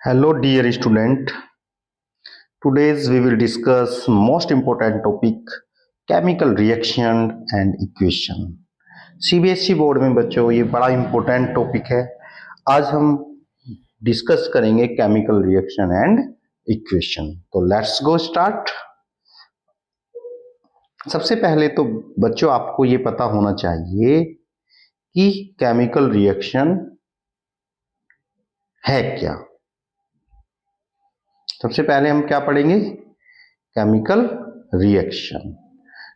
Hello dear student, today's we will discuss most important topic chemical reaction and equation। CBSE board में बच्चों ये बड़ा important topic है। आज हम डिस्कस करेंगे केमिकल रिएक्शन एंड इक्वेशन। तो लेट्स गो स्टार्ट। सबसे पहले तो बच्चों आपको ये पता होना चाहिए कि केमिकल रिएक्शन है क्या। सबसे पहले हम क्या पढ़ेंगे? Chemical reaction.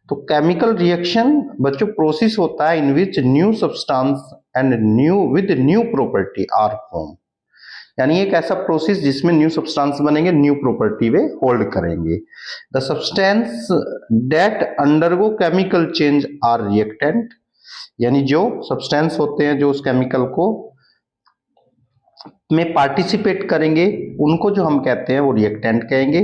तो केमिकल रिएक्शन बच्चों प्रोसेस होता है in which new substance and new property are form. यानी एक ऐसा प्रोसेस जिसमें न्यू सब्सटेंस बनेंगे, न्यू प्रॉपर्टी वे होल्ड करेंगे। The substance that undergo chemical change are reactant. यानी जो सब्सटेंस होते हैं जो उस केमिकल को में पार्टिसिपेट करेंगे उनको जो हम कहते हैं वो रिएक्टेंट कहेंगे।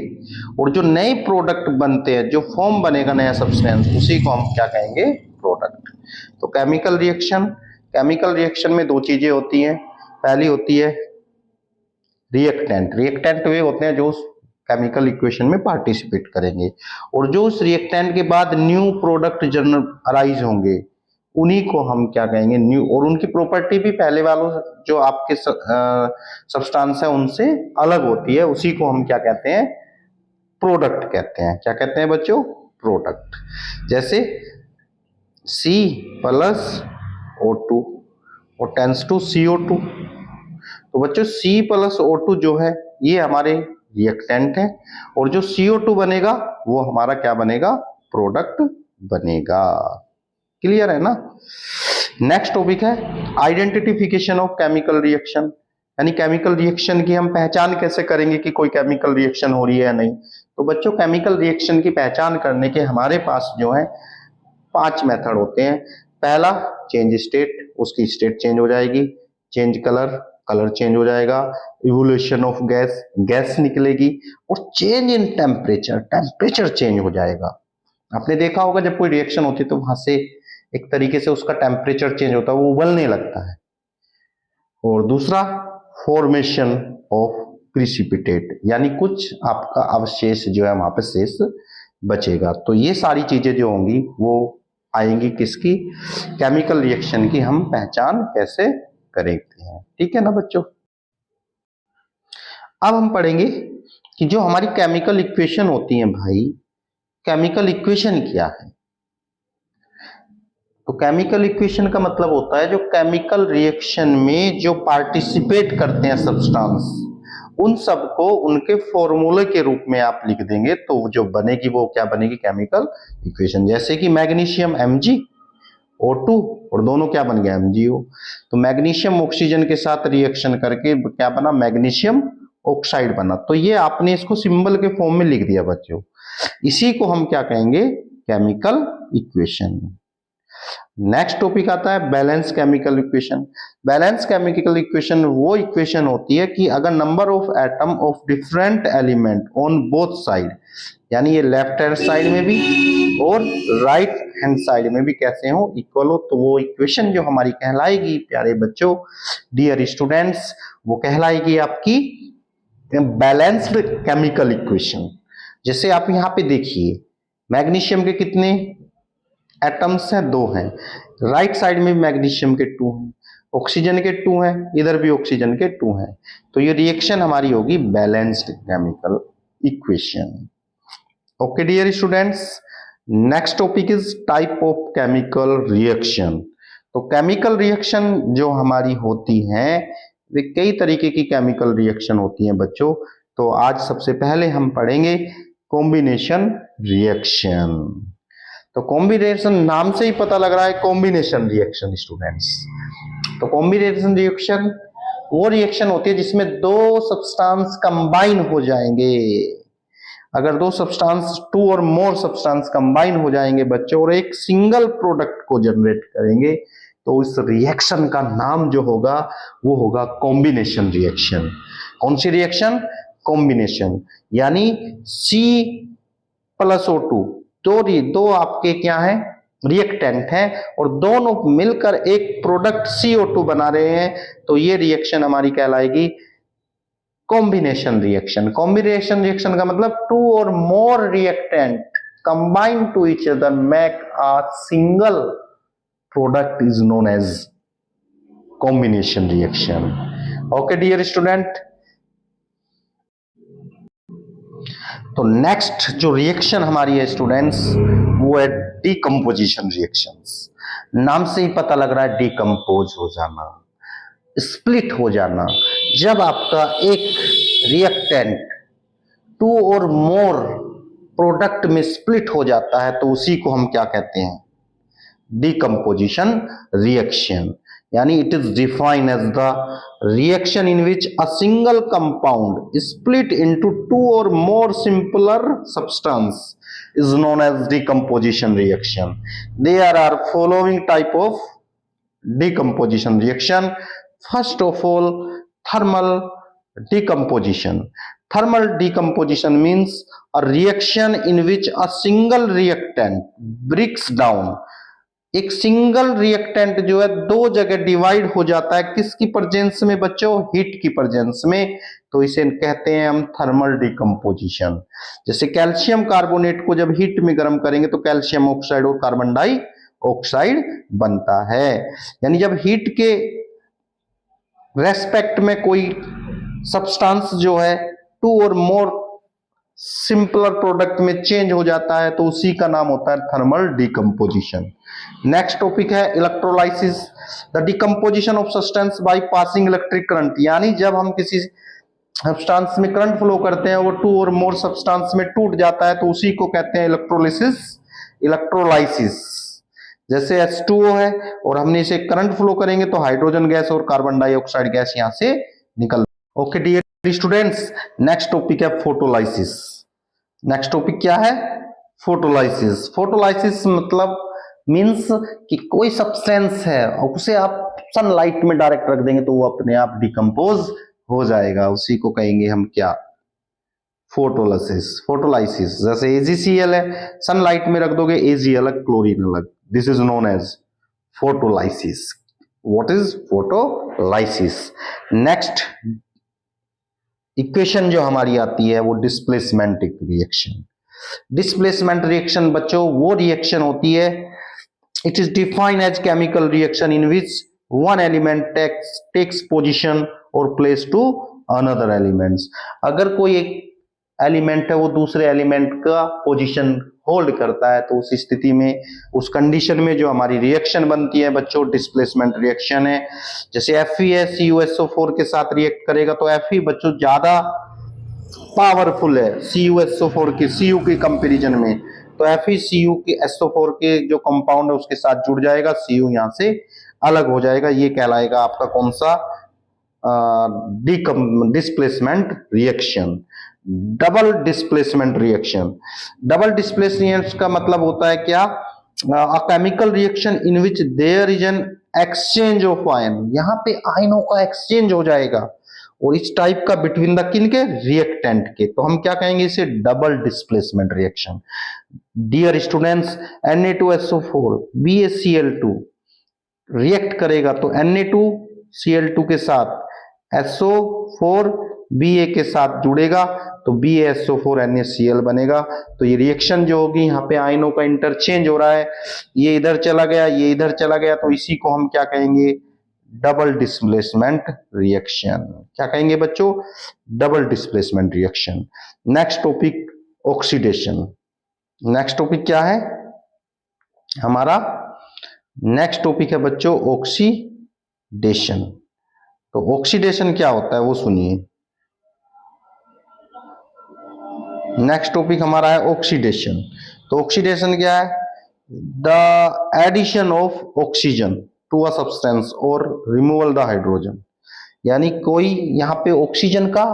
और जो नए प्रोडक्ट बनते हैं, जो फॉर्म बनेगा नया सब्सटेंस, उसी को हम क्या कहेंगे? प्रोडक्ट। तो केमिकल रिएक्शन में दो चीजें होती हैं। पहली होती है रिएक्टेंट। रिएक्टेंट वे होते हैं जो उस केमिकल इक्वेशन में पार्टिसिपेट करेंगे, और जो उस रिएक्टेंट के बाद न्यू प्रोडक्ट जनरल अराइज होंगे उन्हीं को हम क्या कहेंगे? न्यू। और उनकी प्रॉपर्टी भी पहले वालों जो आपके सब्सटेंस है उनसे अलग होती है, उसी को हम क्या कहते हैं? प्रोडक्ट कहते हैं। क्या कहते हैं बच्चों? प्रोडक्ट। जैसे C प्लस O2 और टेंस टू CO2। तो बच्चों C प्लस O2 जो है ये हमारे रिएक्टेंट है, और जो CO2 बनेगा वो हमारा क्या बनेगा? प्रोडक्ट बनेगा। क्लियर है ना? नेक्स्ट टॉपिक है आइडेंटिफिकेशन ऑफ केमिकल रिएक्शन। यानी केमिकल रिएक्शन की हम पहचान कैसे करेंगे कि कोई केमिकल रिएक्शन हो रही है या नहीं। तो बच्चों केमिकल रिएक्शन की पहचान करने के हमारे पास जो है 5 मेथड होते हैं। पहला चेंज स्टेट, उसकी स्टेट चेंज हो जाएगी। चेंज कलर, कलर चेंज हो जाएगा। इवोल्यूशन ऑफ गैस, गैस निकलेगी। और change in temperature, temperature change हो जाएगा। आपने देखा होगा जब कोई रिएक्शन होती है तो वहां से एक तरीके से उसका टेम्परेचर चेंज होता है, वो उबलने लगता है। और दूसरा फॉर्मेशन ऑफ प्रिसिपिटेट, यानी कुछ आपका अवशेष जो है वहां पे शेष बचेगा। तो ये सारी चीजें जो होंगी वो आएंगी किसकी? केमिकल रिएक्शन की हम पहचान कैसे करेंगे हैं। ठीक है ना बच्चों? अब हम पढ़ेंगे कि जो हमारी केमिकल इक्वेशन होती है भाई, केमिकल इक्वेशन क्या है? तो केमिकल इक्वेशन का मतलब होता है जो केमिकल रिएक्शन में जो पार्टिसिपेट करते हैं सब्सटेंस, उन सबको उनके फॉर्मूले के रूप में आप लिख देंगे तो जो बनेगी वो क्या बनेगी? Chemical equation. जैसे कि मैग्नीशियम MgO2 और दोनों क्या बन गया? MgO। तो मैग्नीशियम ऑक्सीजन के साथ रिएक्शन करके क्या बना? मैग्नीशियम ऑक्साइड बना। तो ये आपने इसको सिंबल के फॉर्म में लिख दिया बच्चों। इसी को हम क्या कहेंगे? Chemical equation. नेक्स्ट टॉपिक आता है balance chemical equation. Balance chemical equation वो इक्वेशन होती है कि अगर number of atom of different element on both side, यानी ये लेफ्ट हैंड साइड में भी और राइट हैंड साइड में भी कैसे हो? इक्वल हो, तो वो इक्वेशन जो हमारी कहलाएगी प्यारे बच्चों, डियर स्टूडेंट्स, वो कहलाएगी आपकी बैलेंस्ड केमिकल इक्वेशन। जैसे आप यहाँ पे देखिए मैग्नीशियम के कितने एटम्स हैं? 2 हैं। राइट साइड में मैग्नीशियम के 2 हैं, ऑक्सीजन के 2 हैं, इधर भी ऑक्सीजन के 2 हैं। तो ये रिएक्शन हमारी होगी balanced chemical equation. Okay dear students, next topic is type of chemical reaction. तो केमिकल रिएक्शन जो हमारी होती हैं वे कई तरीके की केमिकल रिएक्शन होती हैं बच्चों। तो आज सबसे पहले हम पढ़ेंगे कॉम्बिनेशन रिएक्शन। तो कॉम्बिनेशन नाम से ही पता लग रहा है कॉम्बिनेशन रिएक्शन स्टूडेंट्स। तो कॉम्बिनेशन रिएक्शन वो रिएक्शन होती है जिसमें 2 सब्सटेंस कंबाइन हो जाएंगे। अगर 2 सब्सटेंस, 2 और मोर सब्सटेंस कंबाइन हो जाएंगे बच्चों और एक सिंगल प्रोडक्ट को जनरेट करेंगे, तो इस रिएक्शन का नाम जो होगा वो होगा कॉम्बिनेशन रिएक्शन। कौन सी रिएक्शन? कॉम्बिनेशन। यानी C प्लस O2, दो आपके क्या है? रिएक्टेंट हैं, और दोनों मिलकर एक प्रोडक्ट CO2 बना रहे हैं, तो ये रिएक्शन हमारी कहलाएगी कॉम्बिनेशन रिएक्शन। कॉम्बिनेशन रिएक्शन का मतलब two or more reactant combine to each other make a single product is known as combination reaction. Okay dear student, तो नेक्स्ट जो रिएक्शन हमारी है स्टूडेंट्स वो है डीकम्पोजिशन रिएक्शंस। नाम से ही पता लग रहा है डीकम्पोज हो जाना, स्प्लिट हो जाना। जब आपका एक reactant to or more product में स्प्लिट हो जाता है तो उसी को हम क्या कहते हैं, डीकम्पोजिशन रिएक्शन। यानी it is defined as the reaction in which a single compound split into two or more simpler substance is known as decomposition reaction. There are following type of decomposition reaction. First of all, thermal decomposition. Thermal decomposition means a reaction in which a single reactant breaks down. एक single reactant जो है दो जगह divide हो जाता है, किसकी presence में बच्चों, हीट की प्रेजेंस में, तो इसे कहते हैं हम थर्मल डिकम्पोजिशन। जैसे कैल्शियम कार्बोनेट को जब हीट में गर्म करेंगे तो कैल्शियम ऑक्साइड और कार्बन डाई ऑक्साइड बनता है। यानी जब हीट के रेस्पेक्ट में कोई सब्सटेंस जो है to or more simpler product में चेंज हो जाता है तो उसी का नाम होता है थर्मल डिकम्पोजिशन। नेक्स्ट टॉपिक है electrolysis, the decomposition of substance by passing electric current. यानी जब हम किसी सब्सटेंस में करंट फ्लो करते हैं वो टू और मोर सब्सटेंस में टूट जाता है तो उसी को कहते हैं इलेक्ट्रोलिसिस, इलेक्ट्रोलाइसिस। जैसे H2O है और हमने इसे करंट फ्लो करेंगे तो हाइड्रोजन गैस और कार्बन डाइऑक्साइड गैस यहां से निकल। Okay dear students, next topic है फोटोलाइसिस। नेक्स्ट टॉपिक क्या है, फोटोलाइसिस। फोटोलाइसिस मतलब मींस कि कोई सब्सटेंस है और उसे आप सनलाइट में डायरेक्ट रख देंगे तो वो अपने आप डिकम्पोज हो जाएगा, उसी को कहेंगे हम क्या, फोटोलाइसिस। फोटोलाइसिस जैसे AgCl है, सनलाइट में रख दोगे Ag अलग क्लोरीन अलग, this is known as photolysis. What is photolysis. Next equation जो हमारी आती है वो डिस्प्लेसमेंट रिएक्शन। डिस्प्लेसमेंट रिएक्शन बच्चों वो रिएक्शन होती है, it is defined as chemical reaction in which one element takes position और प्लेस टू अनदर एलिमेंट्स। अगर कोई एक एलिमेंट है वो दूसरे एलिमेंट का पोजीशन होल्ड करता है तो उस स्थिति में, उस कंडीशन में जो हमारी रिएक्शन बनती है बच्चों डिस्प्लेसमेंट रिएक्शन है। जैसे Fe है CuSO4 के साथ रिएक्ट करेगा तो Fe बच्चों ज्यादा पावरफुल है CuSO4 के Cu के कंपैरिजन में, तो Fe Cu के SO4 के जो कंपाउंड है उसके साथ जुड़ जाएगा, Cu यहां से अलग हो जाएगा, ये कहलाएगा आपका कौन सा, displacement reaction. Double displacement reaction. Double displacement का मतलब होता है क्या, a chemical reaction in which there is an exchange of ion. यहां पे आयनों का एक्सचेंज हो जाएगा और इस टाइप का बिटवीन द किन के, रिएक्टेंट के, तो हम क्या कहेंगे इसे, double displacement reaction. Dear students, Na2SO4 BaCl2 react करेगा तो Na2Cl2 के साथ SO4 Ba के साथ जुड़ेगा तो BaSO4 NaCl बनेगा। तो ये रिएक्शन जो होगी, यहाँ पे आयनों का इंटरचेंज हो रहा है, ये इधर चला गया, ये इधर चला गया, तो इसी को हम क्या कहेंगे, डबल डिस्प्लेसमेंट रिएक्शन। क्या कहेंगे बच्चों, double displacement reaction. Next topic oxidation. Next topic क्या है हमारा, नेक्स्ट टॉपिक है बच्चों ऑक्सीडेशन। तो ऑक्सीडेशन क्या होता है वो सुनिए। नेक्स्ट टॉपिक हमारा है ऑक्सीडेशन। तो ऑक्सीडेशन क्या है, the addition of oxygen to a substance और रिमूवल द हाइड्रोजन। यानी कोई यहाँ पे ऑक्सीजन का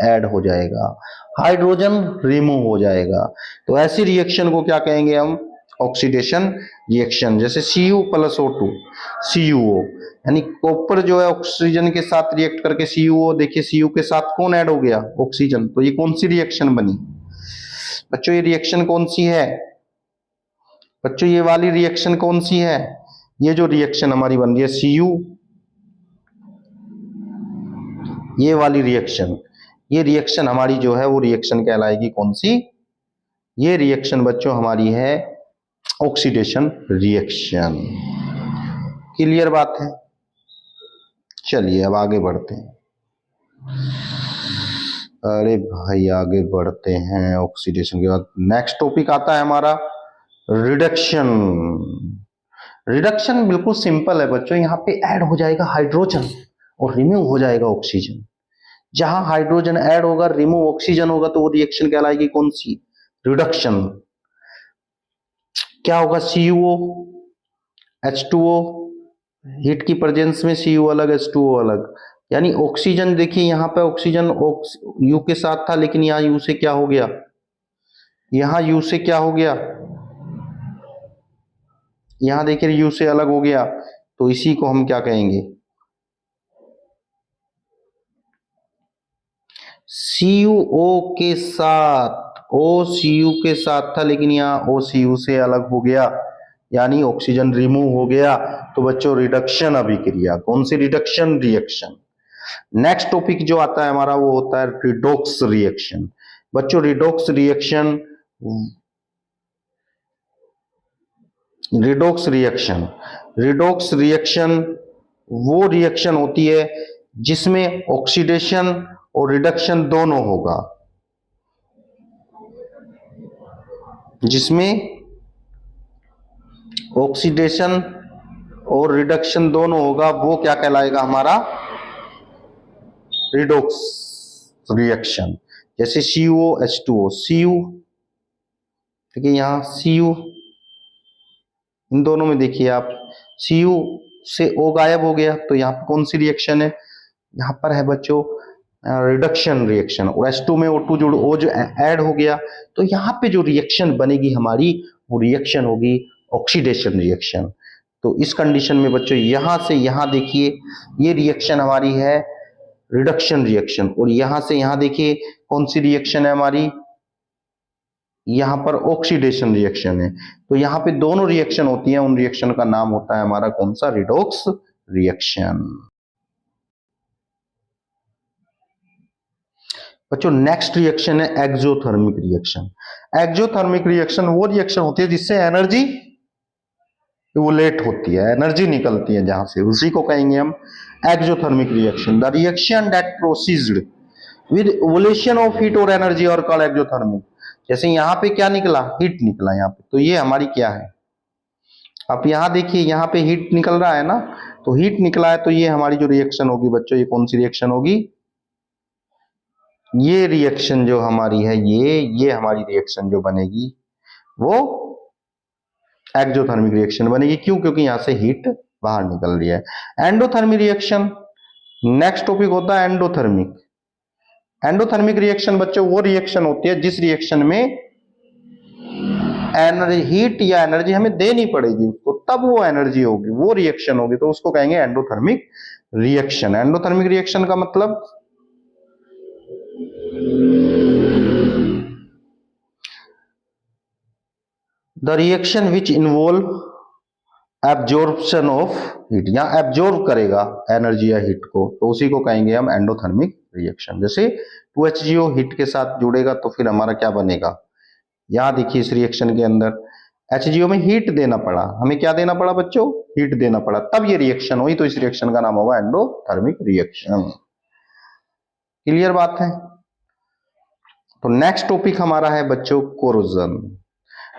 ऐड हो जाएगा, हाइड्रोजन रिमूव हो जाएगा, तो ऐसी रिएक्शन को क्या कहेंगे हम, ऑक्सीडेशन रिएक्शन। जैसे Cu+O2 CuO, यानी कॉपर जो है ऑक्सीजन के साथ रिएक्ट करके CuO, देखिए Cu के साथ कौन ऐड हो गया, ऑक्सीजन, तो ये कौन सी रिएक्शन बनी बच्चों, ये रिएक्शन कौन सी है बच्चों, ये वाली रिएक्शन कौन सी है, ये जो रिएक्शन हमारी बन रही है Cu, ये वाली रिएक्शन, ये रिएक्शन हमारी जो है वो रिएक्शन कहलाएगी कौन सी? ये रिएक्शन बच्चों हमारी है ऑक्सीडेशन रिएक्शन। क्लियर बात है? चलिए अब आगे बढ़ते हैं। अरे भाई आगे बढ़ते हैं। ऑक्सीडेशन के बाद नेक्स्ट टॉपिक आता है हमारा रिडक्शन। रिडक्शन बिल्कुल सिंपल है बच्चों, यहाँ पे ऐड हो जाएगा हाइड्रोजन और रिमूव हो जाएगा ऑक्सीजन। जहां हाइड्रोजन ऐड होगा, रिमूव ऑक्सीजन होगा, तो वो रिएक्शन कहलाएगी कौन सी? रिडक्शन। क्या होगा? CuO H2O, हीट की प्रेजेंस में CuO अलग H2O अलग, यानी ऑक्सीजन देखिए यहाँ पे ऑक्सीजन U के साथ था, लेकिन यहाँ U से क्या हो गया? यहाँ U से क्या हो गया? यहाँ देखिए U से अलग हो गया, तो इसी को हम क्या कहेंगे? CuO के साथ OCU के साथ था, लेकिन यहाँ OCU से अलग हो गया, यानी ऑक्सीजन रिमूव हो गया। तो बच्चों रिडक्शन अभिक्रिया, कौन सी? Reduction reaction. नेक्स्ट टॉपिक जो आता है हमारा वो होता है रिडॉक्स रिएक्शन। बच्चों redox reaction, redox reaction, redox reaction वो रिएक्शन होती है जिसमें ऑक्सीडेशन और रिडक्शन दोनों होगा, जिसमें ऑक्सीडेशन और रिडक्शन दोनों होगा, वो क्या कहलाएगा हमारा? Redox reaction. जैसे CuO Cu, ठीक है, यहाँ Cu, इन दोनों में देखिए आप Cu से O गायब हो गया, तो यहाँ पर कौन सी रिएक्शन है? यहाँ पर है बच्चों रिडक्शन रिएक्शन। और H2 में O2 जुड़ O जो ऐड हो गया, तो यहाँ पे जो रिएक्शन बनेगी हमारी, वो रिएक्शन होगी ऑक्सीडेशन रिएक्शन। तो इस कंडीशन में बच्चों यहाँ से यहाँ देखिए ये रिएक्शन हमारी है रिडक्शन रिएक्शन, और यहाँ से यहाँ देखिए कौन सी रिएक्शन है हमारी? यहाँ पर ऑक्सीडेशन रिएक्शन है। तो यहाँ पे दोनों रिएक्शन होती हैं, उन रिएक्शन का नाम होता है हमारा कौन सा? Redox reaction. बच्चों नेक्स्ट रिएक्शन है एक्सोथर्मिक रिएक्शन। एक्सोथर्मिक रिएक्शन वो रिएक्शन होती है जिससे एनर्जी इवोलेट होती है, एनर्जी निकलती है जहां से, उसी को कहेंगे हम exothermic reaction. The reaction that proceeds with evolution of heat और एनर्जी और कॉल्ड एक्सोथर्मिक। जैसे यहाँ पे क्या निकला? हीट निकला यहाँ पे, तो ये हमारी क्या है? आप यहाँ देखिए यहाँ पे हीट निकल रहा है ना, तो हीट निकला है, तो ये हमारी जो रिएक्शन होगी बच्चों, ये कौन सी रिएक्शन होगी? ये रिएक्शन जो हमारी है, ये हमारी रिएक्शन जो बनेगी वो एक्सोथर्मिक रिएक्शन बनेगी। क्यों? क्योंकि यहां से हीट बाहर निकल रही है। एंडोथर्मिक रिएक्शन, नेक्स्ट टॉपिक होता है एंडोथर्मिक। एंडोथर्मिक रिएक्शन बच्चों वो रिएक्शन होती है जिस रिएक्शन में एनर्जी, हीट या एनर्जी हमें देनी पड़ेगी उसको, तब वो एनर्जी होगी, वो रिएक्शन होगी, तो उसको कहेंगे एंडोथर्मिक रिएक्शन। एंडोथर्मिक रिएक्शन का मतलब the reaction which involve absorption of heat, या एब्जॉर्ब करेगा एनर्जी या हीट को, तो उसी को कहेंगे हम एंडोथर्मिक रिएक्शन। जैसे 2HGO हीट के साथ जुड़ेगा तो फिर हमारा क्या बनेगा? यहां देखिए इस रिएक्शन के अंदर HGO में हीट देना पड़ा, हमें क्या देना पड़ा बच्चों? हीट देना पड़ा, तब ये रिएक्शन हुई, तो इस रिएक्शन का नाम होगा एंडोथर्मिक रिएक्शन। क्लियर बात है? तो नेक्स्ट टॉपिक हमारा है बच्चों corrosion.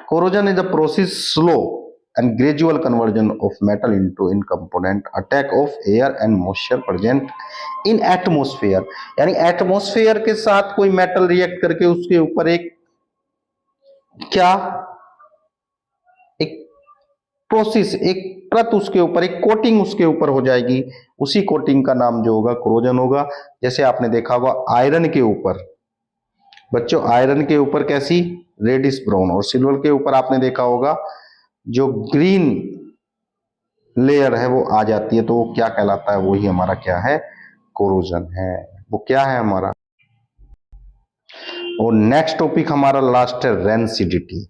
Corrosion is a process slow and gradual conversion of metal into in component attack of air and moisture present in atmosphere। यानी एटमोस्फेयर के साथ कोई मेटल रिएक्ट करके उसके ऊपर एक क्या, एक प्रोसेस, एक परत उसके ऊपर, एक कोटिंग उसके ऊपर हो जाएगी, उसी कोटिंग का नाम जो होगा कोरोजन होगा। जैसे आपने देखा होगा आयरन के ऊपर बच्चों, आयरन के ऊपर कैसी रेडिश ब्राउन, और सिल्वर के ऊपर आपने देखा होगा जो ग्रीन लेयर है वो आ जाती है, तो वो क्या कहलाता है? वो ही हमारा क्या है? कोरोजन है। वो क्या है हमारा? और नेक्स्ट टॉपिक हमारा लास्ट है रेंसिडिटी।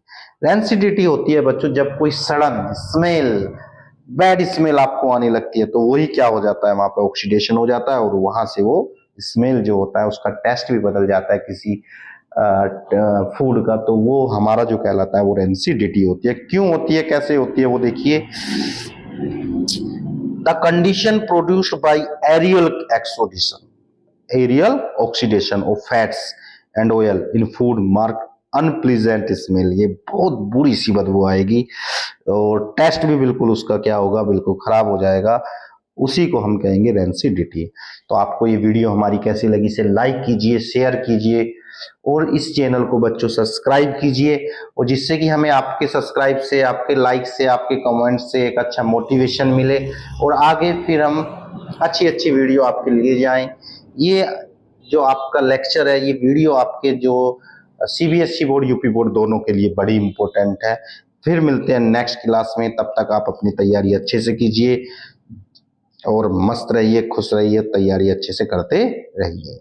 रेंसिडिटी होती है बच्चों जब कोई सडन स्मेल, बैड स्मेल आपको आने लगती है, तो वही क्या हो जाता है? वहां पे ऑक्सीडेशन हो जाता है और वहां से वो स्मेल जो होता है उसका टेस्ट भी बदल जाता है किसी फूड का, तो वो हमारा जो कहलाता है वो रेंसिडिटी होती है। क्यों होती है, कैसे होती है, वो देखिए। The condition produced by aerial oxidation of fats and oil in food mark unpleasant smell. ये बहुत बुरी सी बदबू आएगी और टेस्ट भी बिल्कुल उसका क्या होगा, बिल्कुल खराब हो जाएगा। उसी को हम कहेंगे रेंसिडिटी। तो आपको ये वीडियो हमारी कैसी लगी, इसे लाइक कीजिए, शेयर कीजिए और इस चैनल को बच्चों सब्सक्राइब कीजिए, और जिससे कि हमें आपके सब्सक्राइब से, आपके लाइक से, आपके कमेंट से एक अच्छा मोटिवेशन मिले और आगे फिर हम अच्छी अच्छी वीडियो आपके लिए जाएं। ये जो आपका लेक्चर है, ये वीडियो आपके जो सीबीएसई बोर्ड, यूपी बोर्ड दोनों के लिए बड़ी इंपॉर्टेंट है। फिर मिलते हैं नेक्स्ट क्लास में, तब तक आप अपनी तैयारी अच्छे से कीजिए और मस्त रहिए, खुश रहिए, तैयारी अच्छे से करते रहिए।